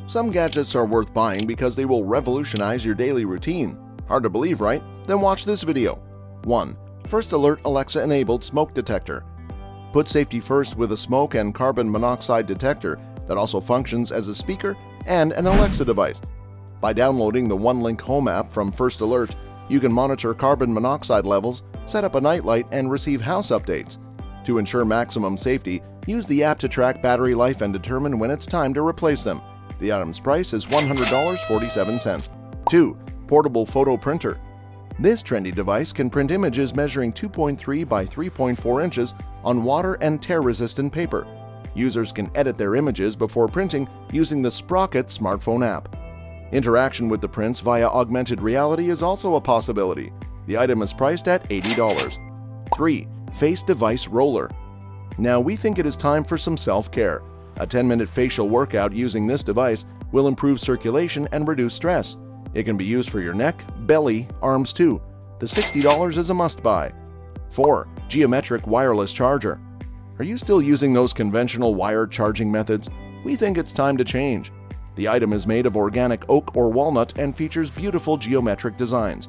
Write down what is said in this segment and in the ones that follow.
Some gadgets are worth buying because they will revolutionize your daily routine. Hard to believe, right? Then watch this video. 1. First Alert Alexa-enabled smoke detector. Put safety first with a smoke and carbon monoxide detector that also functions as a speaker and an Alexa device. By downloading the OneLink Home app from First Alert, you can monitor carbon monoxide levels, set up a nightlight, and receive house updates. To ensure maximum safety, use the app to track battery life and determine when it's time to replace them. The item's price is $100.47. 2. Portable photo printer. This trendy device can print images measuring 2.3 by 3.4 inches on water and tear-resistant paper. Users can edit their images before printing using the Sprocket smartphone app. Interaction with the prints via augmented reality is also a possibility. The item is priced at $80. 3. Face device roller. Now we think it is time for some self-care. A 10-minute facial workout using this device will improve circulation and reduce stress. It can be used for your neck, belly, arms too. The $60 is a must-buy. 4. Geometric wireless charger. Are you still using those conventional wired charging methods? We think it's time to change. The item is made of organic oak or walnut and features beautiful geometric designs.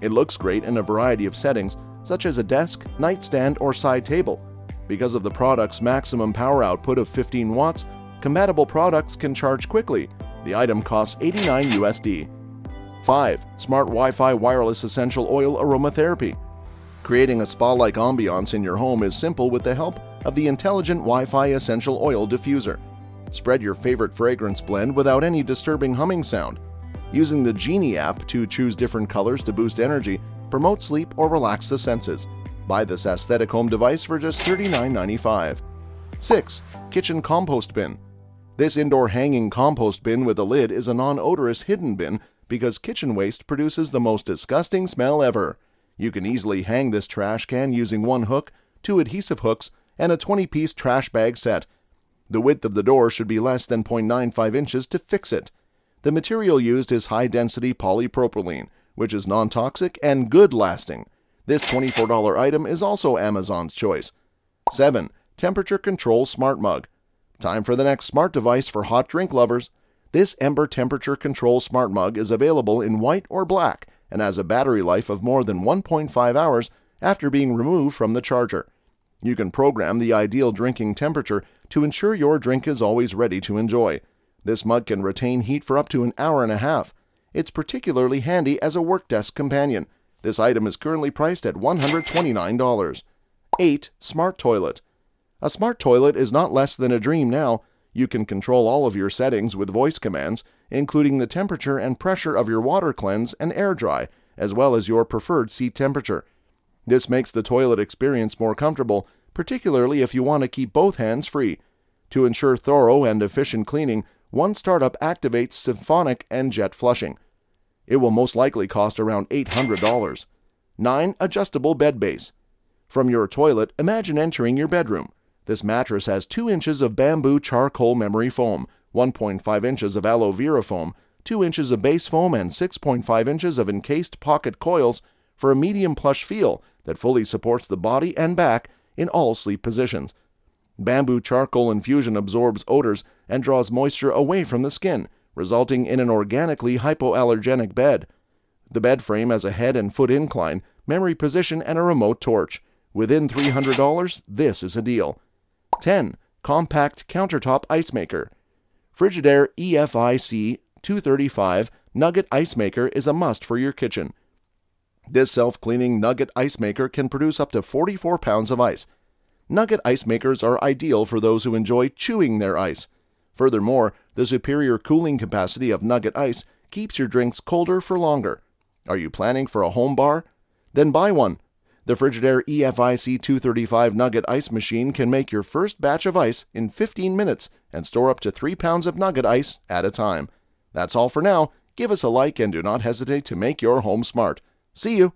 It looks great in a variety of settings, such as a desk, nightstand, or side table. Because of the product's maximum power output of 15 watts, compatible products can charge quickly. The item costs $89 USD. 5. Smart Wi-Fi Wireless Essential Oil Aromatherapy. Creating a spa-like ambiance in your home is simple with the help of the intelligent Wi-Fi Essential Oil Diffuser. Spread your favorite fragrance blend without any disturbing humming sound. Using the Genie app to choose different colors to boost energy, promote sleep, or relax the senses. Buy this aesthetic home device for just $39.95. 6. Kitchen Compost Bin. This indoor hanging compost bin with a lid is a non-odorous hidden bin because kitchen waste produces the most disgusting smell ever. You can easily hang this trash can using one hook, 2 adhesive hooks, and a 20-piece trash bag set. The width of the door should be less than 0.95 inches to fix it. The material used is high-density polypropylene, which is non-toxic and good-lasting. This $24 item is also Amazon's choice. 7. Temperature Control Smart Mug. Time for the next smart device for hot drink lovers. This Ember Temperature Control Smart Mug is available in white or black and has a battery life of more than 1.5 hours after being removed from the charger. You can program the ideal drinking temperature to ensure your drink is always ready to enjoy. This mug can retain heat for up to an hour and a half. It's particularly handy as a work desk companion. This item is currently priced at $129. 8. Smart Toilet. A smart toilet is not less than a dream now. You can control all of your settings with voice commands, including the temperature and pressure of your water cleanse and air dry, as well as your preferred seat temperature. This makes the toilet experience more comfortable, particularly if you want to keep both hands free. To ensure thorough and efficient cleaning, one startup activates symphonic and jet flushing. It will most likely cost around $800. 9. Adjustable bed base. From your toilet, imagine entering your bedroom. This mattress has 2 inches of bamboo charcoal memory foam, 1.5 inches of aloe vera foam, 2 inches of base foam, and 6.5 inches of encased pocket coils for a medium plush feel that fully supports the body and back in all sleep positions. Bamboo charcoal infusion absorbs odors and draws moisture away from the skin, resulting in an organically hypoallergenic bed. The bed frame has a head and foot incline, memory position, and a remote torch. Within $300, this is a deal. 10. Compact Countertop Ice Maker. Frigidaire EFIC 235 Nugget Ice Maker is a must for your kitchen. This self-cleaning nugget ice maker can produce up to 44 pounds of ice. Nugget ice makers are ideal for those who enjoy chewing their ice. Furthermore, the superior cooling capacity of nugget ice keeps your drinks colder for longer. Are you planning for a home bar? Then buy one. The Frigidaire EFIC 235 Nugget Ice Machine can make your first batch of ice in 15 minutes and store up to 3 pounds of nugget ice at a time. That's all for now. Give us a like and do not hesitate to make your home smart. See you!